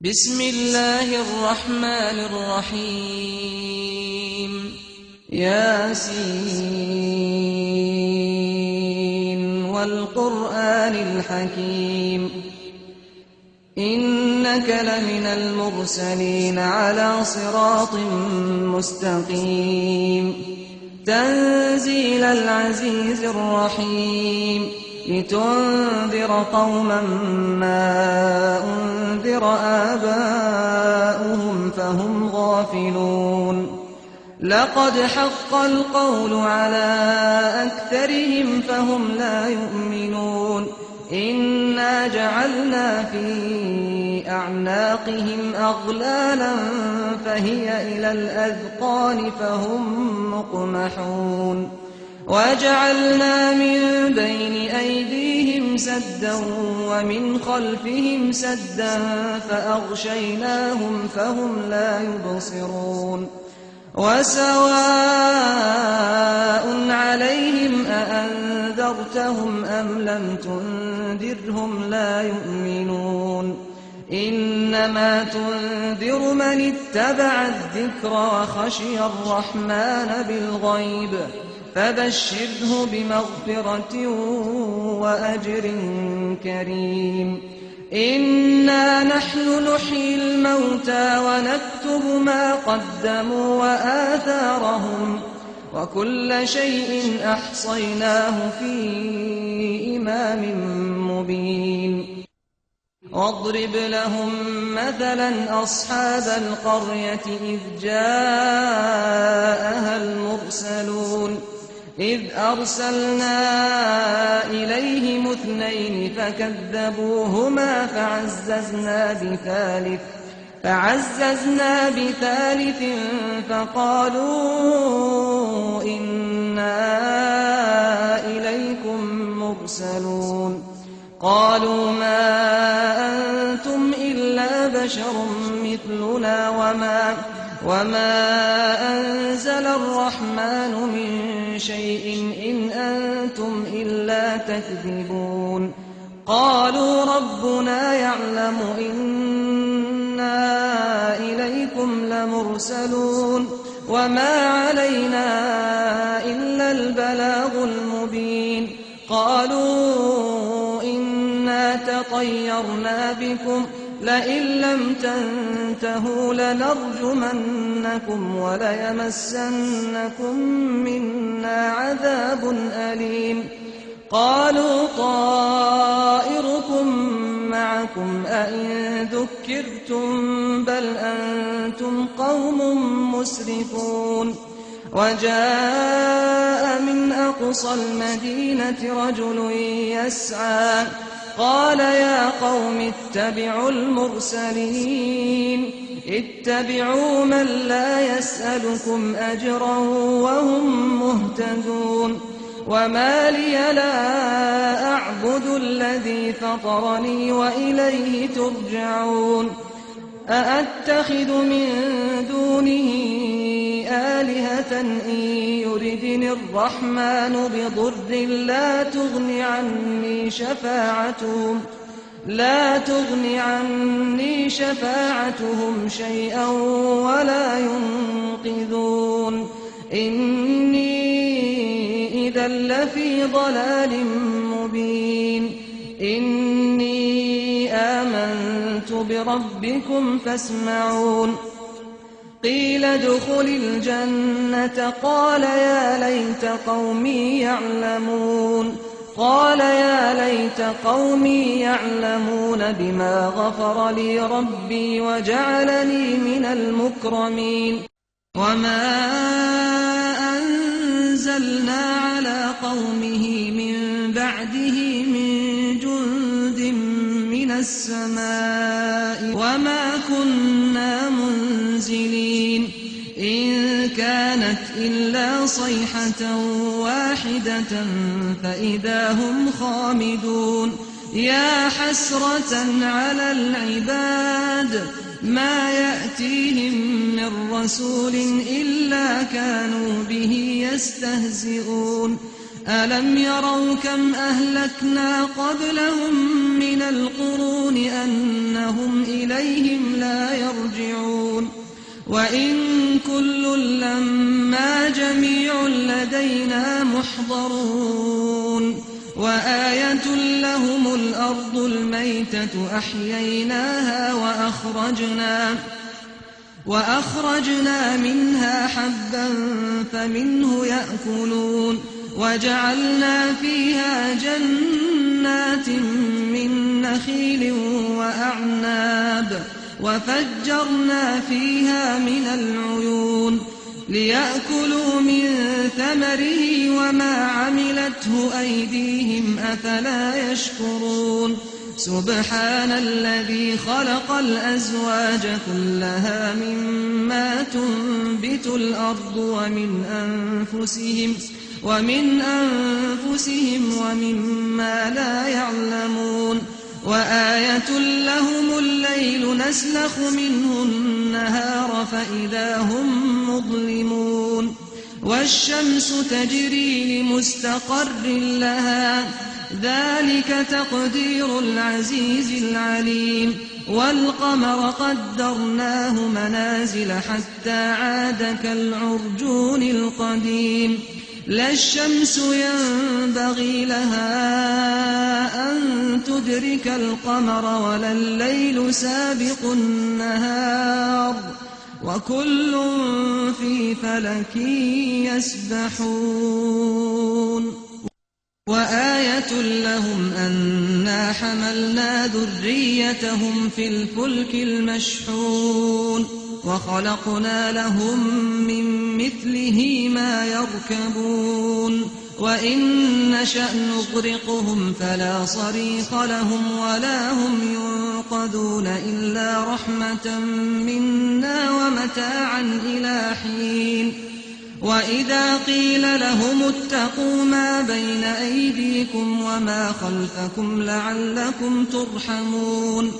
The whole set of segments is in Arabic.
بسم الله الرحمن الرحيم ياسين والقرآن الحكيم إنك لمن المرسلين على صراط مستقيم تنزيل العزيز الرحيم لتنذر قوما ما أنذر آباؤهم فهم غافلون لقد حق القول على أكثرهم فهم لا يؤمنون إنا جعلنا في أعناقهم أغلالا فهي إلى الأذقان فهم مقمحون وجعلنا من بين أيديهم سدا ومن خلفهم سدا فأغشيناهم فهم لا يبصرون وسواء عليهم أأنذرتهم أم لم تنذرهم لا يؤمنون إنما تنذر من اتبع الذكر وخشي الرحمن بالغيب فبشره بمغفرة وأجر كريم إنا نحن نحيي الموتى ونكتب ما قدموا وآثارهم وكل شيء أحصيناه في إمام مبين واضرب لهم مثلا أصحاب القرية إذ جاءها المرسلون إذ أرسلنا إليهم اثنين فكذبوهما فعززنا بثالث فقالوا إنا إليكم مرسلون قالوا ما أنتم إلا بشر مثلنا وما أنزل الرحمن من شيء إن أنتم إلا تكذبون قالوا ربنا يعلم إنا إليكم لمرسلون وما علينا إلا البلاغ المبين قالوا إنا تطيرنا بكم لئن لم تنتهوا لنرجمنكم وليمسنكم منا عذاب أليم قالوا طائركم معكم أئن ذكرتم بل أنتم قوم مسرفون وجاء من أقصى المدينة رجل يسعى قال يا قوم اتبعوا المرسلين اتبعوا من لا يسألكم أجرا وهم مهتدون وما لي لا أعبد الذي فطرني وإليه ترجعون أأتخذ من دونه آلهة إن يردني الرحمن بضر لا تغن عني شفاعتهم شيئا ولا ينقذون إني إذا لفي ضلال مبين إني آمنت بربكم فاسمعون قيل ادخل الجنة قال يا ليت قومي يعلمون بما غفر لي ربي وجعلني من المكرمين وما أنزلنا على قومه من بعده من جند من السماء وما كنا منزلين إن كانت إلا صيحة واحدة فإذا هم خامدون يا حسرة على العباد ما يأتيهم من رسول إلا كانوا به يستهزئون ألم يروا كم أهلكنا قبلهم من القرون أنهم إليهم لا يرجعون وإن كل لما جميع لدينا محضرون وآية لهم الأرض الميتة أحييناها وأخرجنا منها حبا فمنه يأكلون وجعلنا فيها جنات من نخيل وأعناب وفجرنا فيها من العيون ليأكلوا من ثمره وما عملته أيديهم أفلا يشكرون سبحان الذي خلق الأزواج كلها مما تنبت الأرض ومن أنفسهم ومما لا يعلمون وآية لهم الليل نسلخ منه النهار فإذا هم مظلمون والشمس تجري لمستقر لها ذلك تقدير العزيز العليم والقمر قدرناه منازل حتى عاد كالعرجون القديم لا الشمس ينبغي لها أن تدرك القمر ولا الليل سابق النهار وكل في فلك يسبحون وآية لهم أنا حملنا ذريتهم في الفلك المشحون وخلقنا لهم من مثله ما يركبون وإن نشأ نغرقهم فلا صريخ لهم ولا هم ينقذون إلا رحمة منا ومتاعا إلى حين وإذا قيل لهم اتقوا ما بين أيديكم وما خلفكم لعلكم ترحمون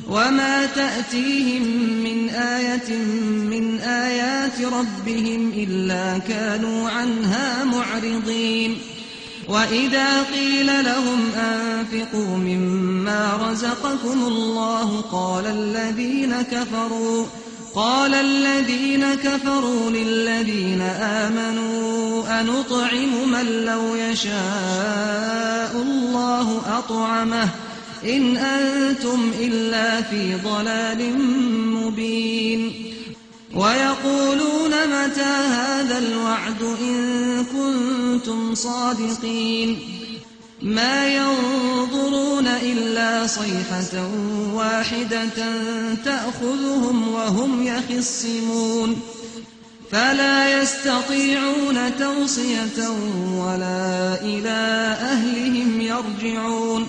وما تأتيهم من آية من آيات ربهم إلا كانوا عنها معرضين وإذا قيل لهم أنفقوا مما رزقكم الله قال الذين كفروا للذين آمنوا أنطعم من لو يشاء الله أطعمه إن أنتم إلا في ضلال مبين ويقولون متى هذا الوعد إن كنتم صادقين ما ينظرون إلا صيحة واحدة تأخذهم وهم يخصمون فلا يستطيعون توصية ولا إلى أهلهم يرجعون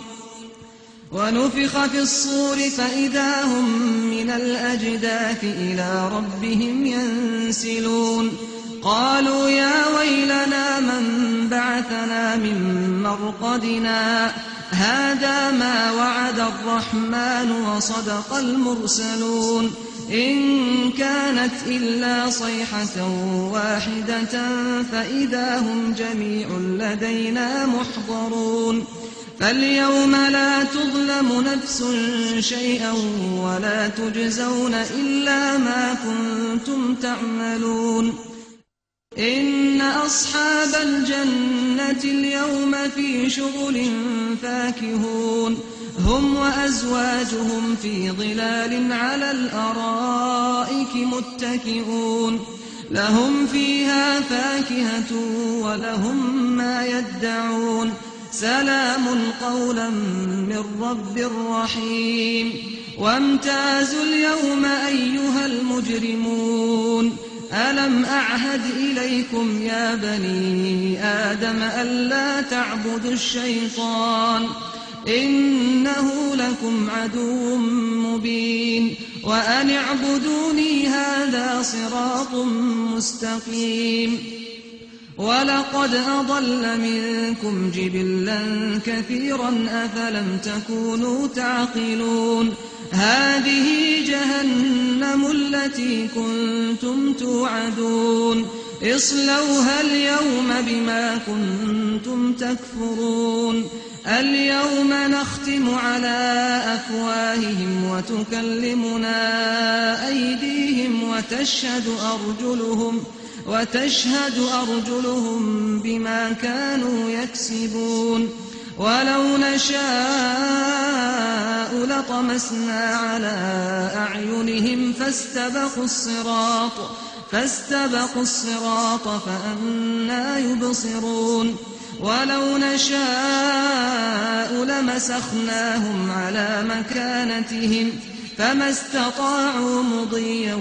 ونفخ في الصور فإذا هم من الأجداث إلى ربهم ينسلون قالوا يا ويلنا من بعثنا من مرقدنا هذا ما وعد الرحمن وصدق المرسلون إن كانت إلا صيحة واحدة فإذا هم جميع لدينا محضرون فاليوم لا تظلم نفس شيئا ولا تجزون إلا ما كنتم تعملون إن أصحاب الجنة اليوم في شغل فاكهون هم وأزواجهم في ظلال على الأرائك متكئون لهم فيها فاكهة ولهم ما يدعون سلام قولا من رب رحيم وامتازوا اليوم أيها المجرمون ألم أعهد إليكم يا بني آدم ألا تعبدوا الشيطان إنه لكم عدو مبين وأن اعبدوني هذا صراط مستقيم ولقد أضل منكم جبلا كثيرا أفلم تكونوا تعقلون هذه جهنم التي كنتم توعدون اصلوها اليوم بما كنتم تكفرون اليوم نختم على أفواههم وتكلمنا أيديهم وتشهد أرجلهم بما كانوا يكسبون ولو نشاء لطمسنا على أعينهم فاستبقوا الصراط فأنى يبصرون ولو نشاء لمسخناهم على مكانتهم فما استطاعوا مضيا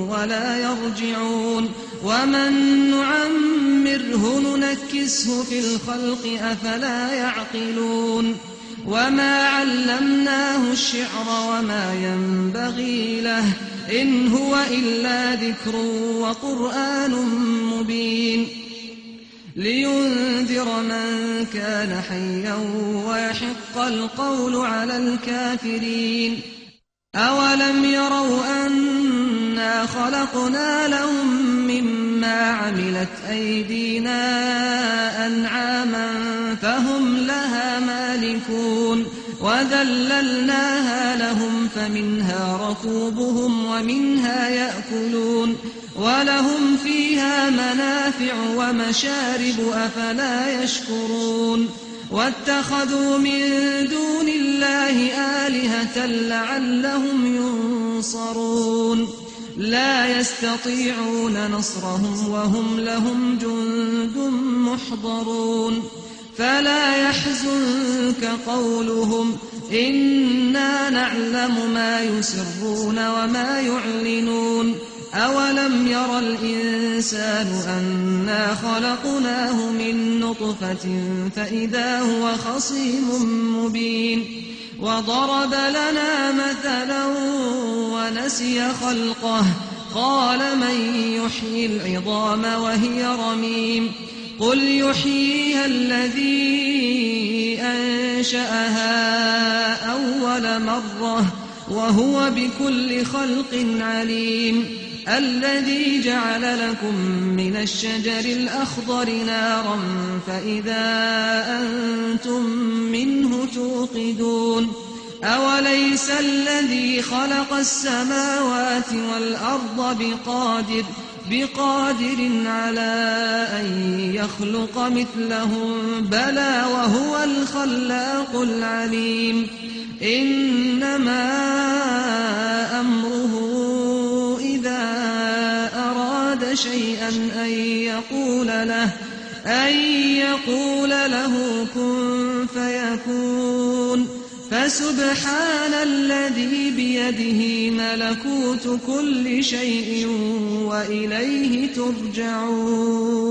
ولا يرجعون ومن نعمره ننكسه في الخلق أفلا يعقلون وما علمناه الشعر وما ينبغي له إن هو إلا ذكر وقرآن مبين لينذر من كان حيا ويحق القول على الكافرين أولم يروا أنا خلقنا لهم مما عملت أيدينا أنعاما فهم لها مالكون وذللناها لهم فمنها ركوبهم ومنها يأكلون ولهم فيها منافع ومشارب أفلا يشكرون واتخذوا من دون الله آلهة لعلهم ينصرون لا يستطيعون نصرهم وهم لهم جند محضرون فلا يحزنك قولهم إنا نعلم ما يسرون وما يعلنون أولم ير الإنسان أنا خلقناه من نطفة فإذا هو خصيم مبين وضرب لنا مثلا ونسي خلقه قال من يحيي العظام وهي رميم قل يحييها الذي أنشأها أول مرة وهو بكل خلق عليم الذي جعل لكم من الشجر الأخضر نارا فإذا أنتم منه توقدون أوليس الذي خلق السماوات والأرض بقادر على أن يخلق مثلهم بلى وهو الخلاق العليم إنما أمره إذا أراد شيئا أن يقول له كن فيكون فسبحان الذي بيده ملكوت كل شيء وإليه ترجعون